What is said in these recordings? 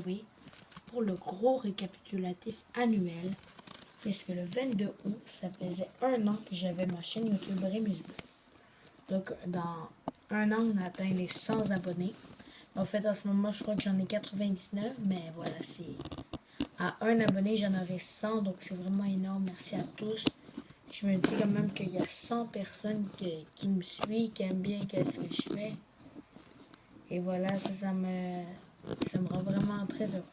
retrouver pour le gros récapitulatif annuel. Puisque le 22 août, ça faisait 1 an que j'avais ma chaîne YouTube Rémus Bleu. Donc, dans 1 an, on a atteint les 100 abonnés. En fait, en ce moment, je crois que j'en ai 99, mais voilà, c'est... À 1 abonné, j'en aurai 100, donc c'est vraiment énorme. Merci à tous. Je me dis quand même qu'il y a 100 personnes qui me suivent, qui aiment bien ce que je fais. Et voilà, ça me rend vraiment très heureux.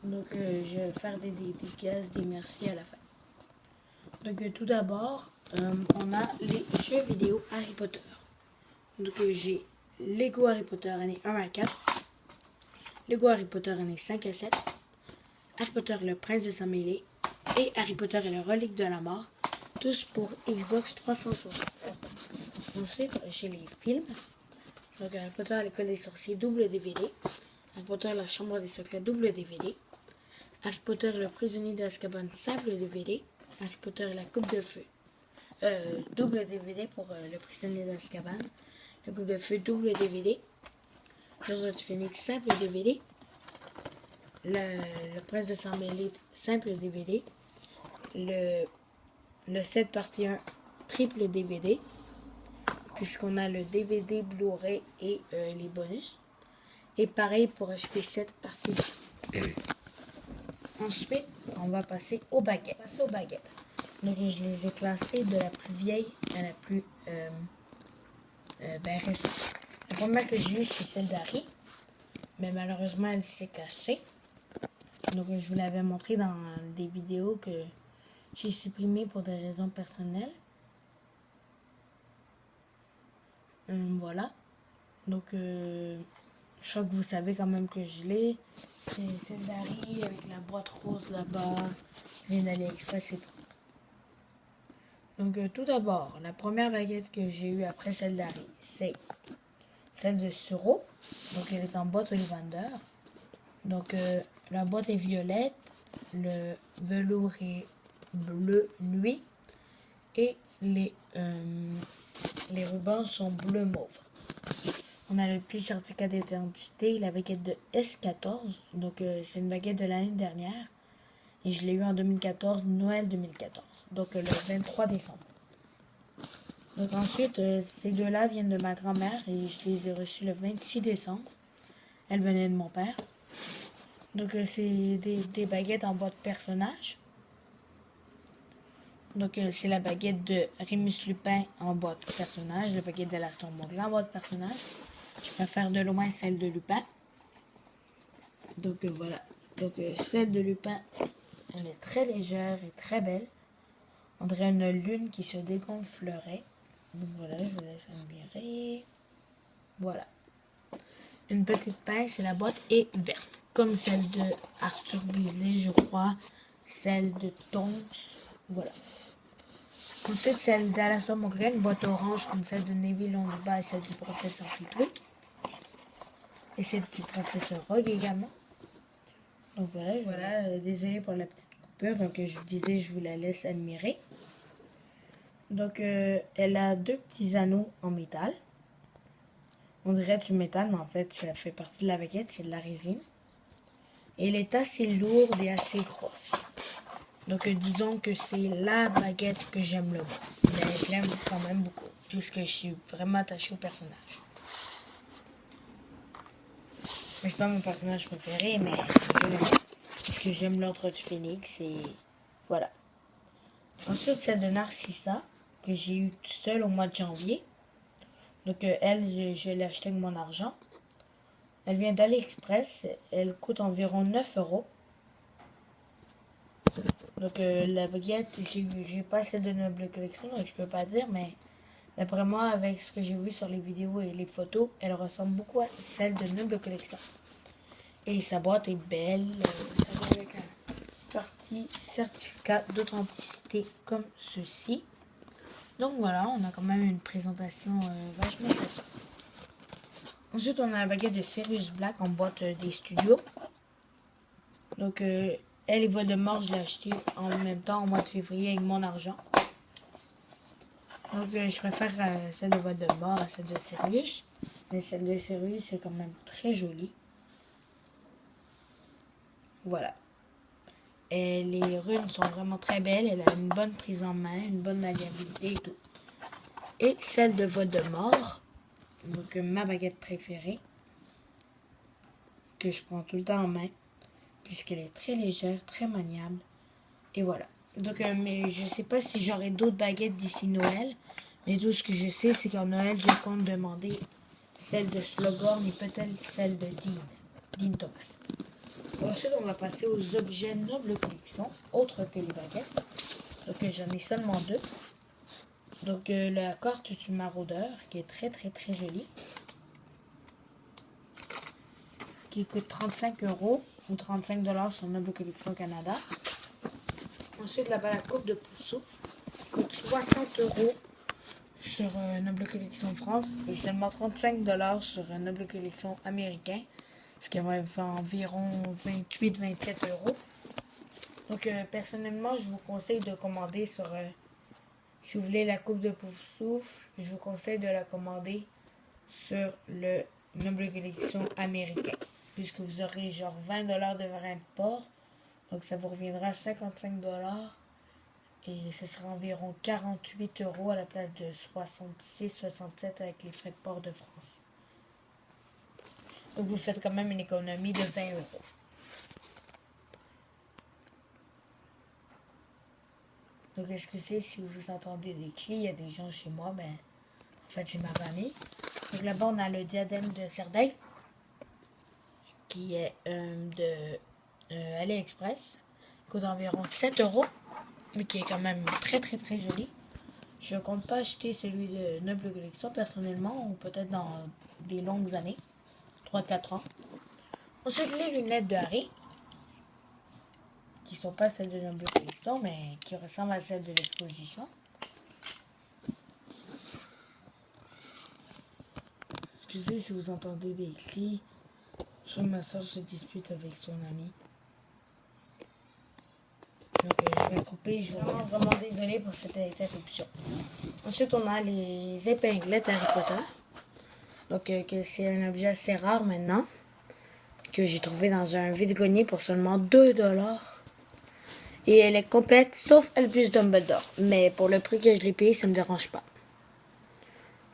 Donc, je vais faire des dédicaces, des merci à la fin. Donc, tout d'abord, on a les jeux vidéo Harry Potter. Donc, j'ai Lego Harry Potter année 1 à 4, Lego Harry Potter année 5 à 7, Harry Potter le prince de Sang-Mêlé et Harry Potter et le relique de la mort, tous pour Xbox 360. Ensuite, j'ai les films. Donc, Harry Potter à l'école des sorciers, double DVD. Harry Potter la chambre des secrets, double DVD. Harry Potter le prisonnier d'Azkaban, simple DVD. Harry Potter et la coupe de feu. Double DVD pour le prisonnier d'Azkaban. La coupe de feu, double DVD. L'ordre du Phénix, simple DVD. Le prince de Sang-Mêlé, simple DVD. Le 7 partie 1, triple DVD. Puisqu'on a le DVD, Blu-ray et les bonus. Et pareil pour HP7 partie 2. Ensuite, on va passer aux baguettes. Donc, je les ai classées de la plus vieille à la plus récente. La première que j'ai eue, c'est celle d'Harry. Mais malheureusement, elle s'est cassée. Donc, je vous l'avais montré dans des vidéos que j'ai supprimées pour des raisons personnelles. Voilà. Donc, je crois que vous savez quand même que je l'ai. C'est celle d'Harry avec la boîte rose là-bas. Je viens d'AliExpress et tout. Donc, tout d'abord, la première baguette que j'ai eue après celle d'Harry, c'est celle de Suro. Donc, elle est en boîte Ollivander. Donc, la boîte est violette. Le velours est bleu nuit. Et les rubans sont bleu mauve. On a le petit certificat d'identité, la baguette de S14. Donc, c'est une baguette de l'année dernière. Et je l'ai eu en 2014, Noël 2014. Donc, le 23 décembre. Donc, ensuite, ces deux-là viennent de ma grand-mère et je les ai reçus le 26 décembre. Elles venaient de mon père. Donc, c'est des baguettes en boîte personnage. Donc, c'est la baguette de Rémus Lupin en boîte personnage. La baguette de l'Aston Mowgli en boîte personnage. Je préfère de loin celle de Lupin. Donc, voilà. Donc, celle de Lupin, elle est très légère et très belle. On dirait une lune qui se dégonflerait. Donc, voilà, je vous laisse admirer. Voilà. Une petite pince et la boîte est verte. Comme celle de Arthur Weasley, je crois. Celle de Tonks. Voilà. Ensuite, celle d'Alastor Mowgli, une boîte orange comme celle de Neville Longbottom et celle du professeur Flitwick. Et celle du professeur Rogue également. Donc voilà, désolé pour la petite coupure. Donc je vous disais, je vous la laisse admirer. Donc elle a 2 petits anneaux en métal. On dirait du métal, mais en fait ça fait partie de la baguette, c'est de la résine. Et elle est assez lourde et assez grosse. Donc disons que c'est la baguette que j'aime le moins. Mais je l'aime quand même beaucoup, puisque je suis vraiment attachée au personnage. Mais c'est pas mon personnage préféré, mais je l'aime. Parce que j'aime l'ordre du Phénix et voilà. Ensuite, celle de Narcissa, que j'ai eue toute seule au mois de janvier. Donc elle, je l'ai achetée avec mon argent. Elle vient d'AliExpress. Elle coûte environ 9 €. Donc la baguette, j'ai pas celle de Noble Collection, donc je peux pas dire, mais d'après moi, avec ce que j'ai vu sur les vidéos et les photos, elle ressemble beaucoup à celle de Noble Collection. Et sa boîte est belle. Ça vient avec un petit certificat d'authenticité comme ceci. Donc voilà, on a quand même une présentation vachement sympa. Ensuite, on a la baguette de Sirius Black en boîte des studios. Donc, elle et Voldemort, je l'ai acheté en même temps, au mois de février, avec mon argent. Donc, je préfère celle de Voldemort à celle de Sirius. Mais celle de Sirius, c'est quand même très joli. Voilà. Et les runes sont vraiment très belles. Elle a une bonne prise en main, une bonne maniabilité et tout. Et celle de Voldemort, donc ma baguette préférée, que je prends tout le temps en main, puisqu'elle est très légère, très maniable. Et voilà. Donc, mais je sais pas si j'aurai d'autres baguettes d'ici Noël. Mais tout ce que je sais, c'est qu'en Noël, je compte demander celle de Slughorn et peut-être celle de Dean Thomas. Ensuite, on va passer aux objets noble collection, autres que les baguettes. Donc, j'en ai seulement deux. Donc, la carte du maraudeur, qui est très très très jolie. Qui coûte 35 € ou 35 $ sur Noble Collection Canada. Ensuite, là-bas, la coupe de Poufsouffle, qui coûte 60 € sur Noble Collection France et seulement 35 $ sur Noble Collection américain, ce qui va faire environ 28-27 €. Donc, personnellement, je vous conseille de commander sur. Si vous voulez la coupe de Poufsouffle, je vous conseille de la commander sur le Noble Collection américain, puisque vous aurez genre 20 $ de vrais de port. Donc, ça vous reviendra à 55 $ et ce sera environ 48 € à la place de 66-67 avec les frais de port de France. Donc, vous faites quand même une économie de 20 €. Donc, excusez si vous entendez des cris, il y a des gens chez moi, mais en fait, c'est ma famille. Donc, là-bas, on a le diadème de Cerdagne, qui est de AliExpress. Il coûte environ 7 €, mais qui est quand même très, très, très joli. Je ne compte pas acheter celui de Noble Collection personnellement, ou peut-être dans des longues années, 3-4 ans. Ensuite, les lunettes de Harry, qui ne sont pas celles de Noble Collection, mais qui ressemblent à celles de l'exposition. Excusez si vous entendez des cris. Je crois que ma soeur se dispute avec son ami. Donc je vais couper, je suis vraiment désolée pour cette interruption. Ensuite, on a les épinglettes Harry Potter. Donc que c'est un objet assez rare maintenant, que j'ai trouvé dans un vide-grenier pour seulement 2 $. Et elle est complète, sauf Albus Dumbledore. Mais pour le prix que je l'ai payé, ça me dérange pas.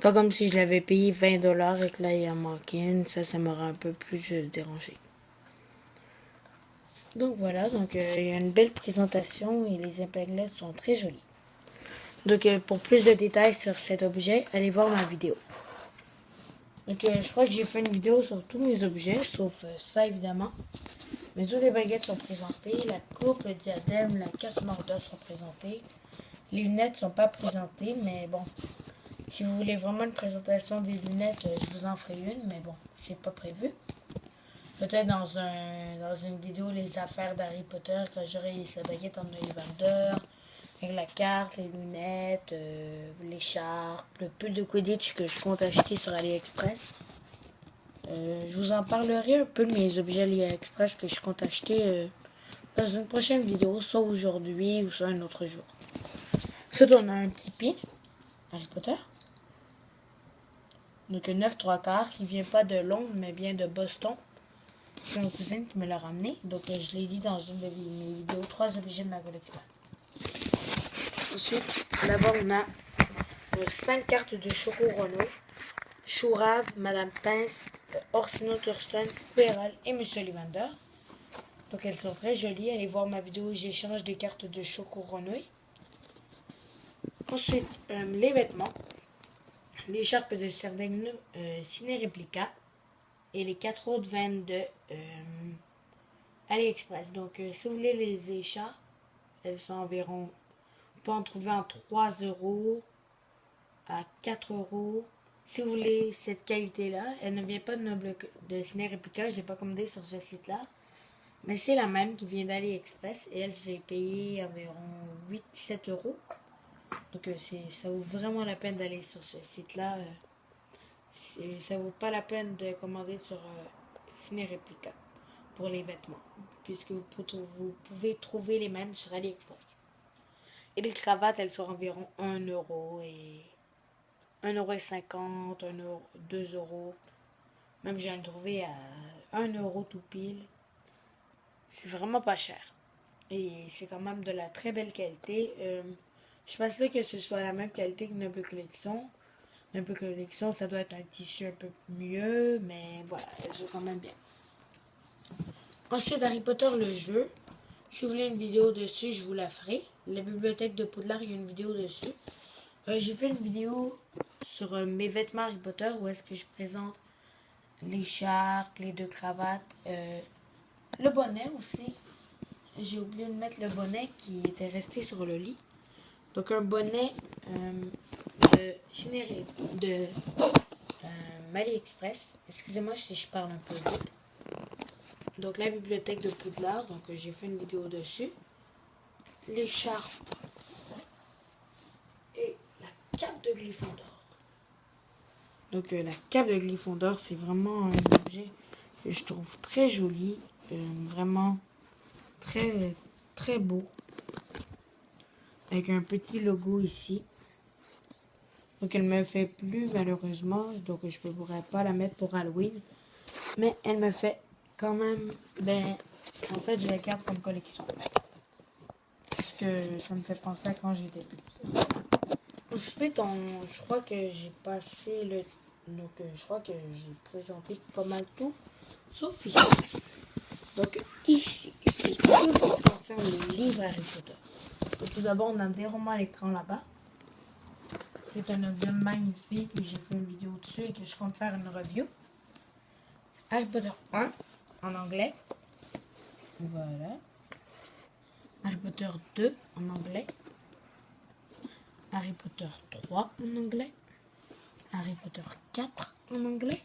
Pas comme si je l'avais payé 20 $ et que là, il en manquait une. Ça m'aurait un peu plus dérangé. Donc voilà, donc il y a une belle présentation et les épinglettes sont très jolies. Donc pour plus de détails sur cet objet, allez voir ma vidéo. Donc je crois que j'ai fait une vidéo sur tous mes objets, sauf ça évidemment. Mais toutes les baguettes sont présentées, la coupe, le diadème, la carte Mordor sont présentées. Les lunettes sont pas présentées, mais bon. Si vous voulez vraiment une présentation des lunettes, je vous en ferai une, mais bon, c'est pas prévu. Peut-être dans une vidéo, les affaires d'Harry Potter, quand j'aurai sa baguette en Ollivander, avec la carte, les lunettes, l'écharpe, le pull de Quidditch que je compte acheter sur AliExpress. Je vous en parlerai un peu de mes objets AliExpress que je compte acheter dans une prochaine vidéo, soit aujourd'hui ou soit un autre jour. Ensuite, on a un petit pin, Harry Potter. Donc un 9 3/4 qui vient pas de Londres, mais bien de Boston. C'est ma cousine qui me l'a ramené. Donc je l'ai dit dans une de mes vidéos, 3 objets de ma collection. Ensuite, là-bas on a 5 cartes de Choco Rono, Chourave, Madame Pince, Orsino Thurston, Quirrell et Monsieur Ollivander. Donc elles sont très jolies. Allez voir ma vidéo où j'échange des cartes de Choco Renouille. Ensuite, les vêtements. L'écharpe de Cerdagne Ciné Réplica. Et les 4 autres viennent de AliExpress. Donc si vous voulez les écharpes, elles sont environ... On peut en trouver en 3 € à 4 €. Si vous voulez cette qualité-là, elle ne vient pas de Ciné Réplica, je ne l'ai pas commandée sur ce site-là. Mais c'est la même qui vient d'AliExpress et elle, je l'ai payée environ 8-7 €. Donc ça vaut vraiment la peine d'aller sur ce site-là. Ça vaut pas la peine de commander sur Ciné Réplica pour les vêtements, puisque vous pouvez trouver les mêmes sur AliExpress. Et les cravates, elles sont environ 1 € et 1,50 €, 1 €, 2 €. Même j'en ai trouvé à 1 € tout pile. C'est vraiment pas cher. Et c'est quand même de la très belle qualité. Je suis pas sûre que ce soit la même qualité que Noble Collection. Noble Collection, ça doit être un tissu un peu mieux, mais voilà, elles sont quand même bien. Ensuite, Harry Potter le jeu. Si vous voulez une vidéo dessus, je vous la ferai. La bibliothèque de Poudlard, il y a une vidéo dessus. J'ai fait une vidéo sur mes vêtements Harry Potter où est-ce que je présente l'écharpe, les 2 cravates, le bonnet aussi. J'ai oublié de mettre le bonnet qui était resté sur le lit. Donc un bonnet de AliExpress. Excusez-moi si je parle un peu vite. Donc la bibliothèque de Poudlard, donc j'ai fait une vidéo dessus. L'écharpe et la cape de Gryffondor. Donc la cape de Gryffondor, c'est vraiment un objet que je trouve très joli, vraiment très très beau, avec un petit logo ici. Donc elle me fait plus malheureusement, donc je ne pourrais pas la mettre pour Halloween, mais elle me fait quand même, ben en fait je la garde comme collection, parce que ça me fait penser à quand j'étais petit. Ensuite, je crois que j'ai passé le... Donc, je crois que j'ai présenté pas mal tout, sauf ici. Donc, ici, c'est tout ce qui concerne les livres Harry Potter. Donc, tout d'abord, on a des romans à l'écran là-bas. C'est un objet magnifique que j'ai fait une vidéo dessus et que je compte faire une review. Harry Potter 1, en anglais. Voilà. Harry Potter 2, en anglais. Harry Potter 3 en anglais, Harry Potter 4 en anglais,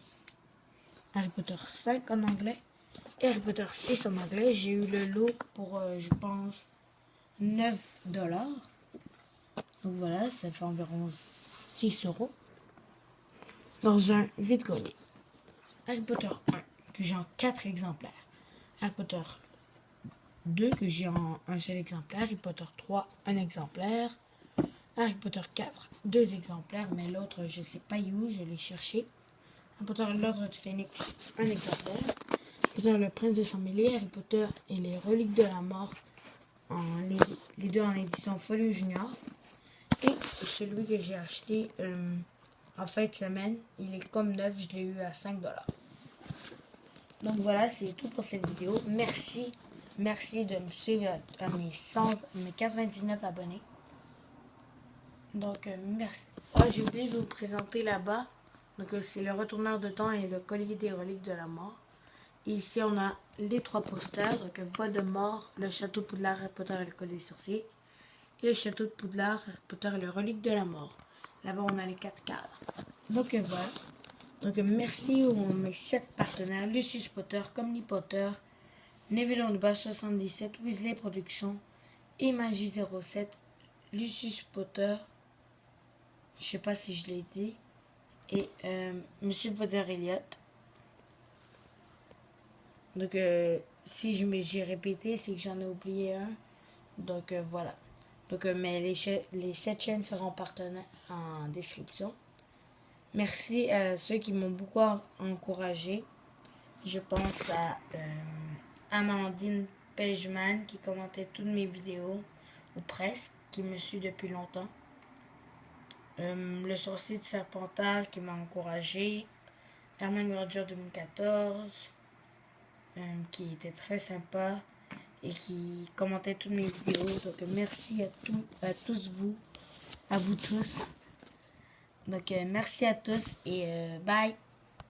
Harry Potter 5 en anglais et Harry Potter 6 en anglais. J'ai eu le lot pour, je pense, 9 $. Donc voilà, ça fait environ 6 € dans un vide-grenier. Harry Potter 1, que j'ai en 4 exemplaires. Harry Potter 2, que j'ai en un seul exemplaire. Harry Potter 3, un exemplaire. Harry Potter 4, 2 exemplaires, mais l'autre, je sais pas où, je l'ai cherché. Harry Potter l'ordre du Phénix, un exemplaire. Harry Potter le prince de sang mêlé, Harry Potter et les reliques de la mort, les 2 en édition Folio Junior. Et celui que j'ai acheté en fin de semaine, il est comme neuf, je l'ai eu à 5 $. Donc voilà, c'est tout pour cette vidéo. Merci de me suivre à mes 99 abonnés. Donc, merci. Oh, j'ai oublié de vous présenter là-bas. Donc, c'est le retourneur de temps et le collier des reliques de la mort. Et ici, on a les 3 posters. Donc, Voldemort, le château de Poudlard, Harry Potter et le collier des sorciers. Et le château de Poudlard, Harry Potter et le relique de la mort. Là-bas, on a les 4 cadres. Donc, voilà. Donc, merci aux mes 7 partenaires. Lucius Potter, Comni Potter, Neville Ondebat 77, Weasley Productions, et Magie 07, Lucius Potter, je sais pas si je l'ai dit, et Monsieur Potter Elliott. Donc si j'ai répété, c'est que j'en ai oublié un. Donc voilà. Donc mais les 7 chaînes seront partenaires en description. Merci à ceux qui m'ont beaucoup encouragé. Je pense à Amandine Pageman qui commentait toutes mes vidéos, ou presque, qui me suit depuis longtemps. Le sorcier de Serpentard qui m'a encouragé. Herman Roger 2014 qui était très sympa et qui commentait toutes mes vidéos. Donc merci à tous vous, à vous tous. Donc merci à tous et bye.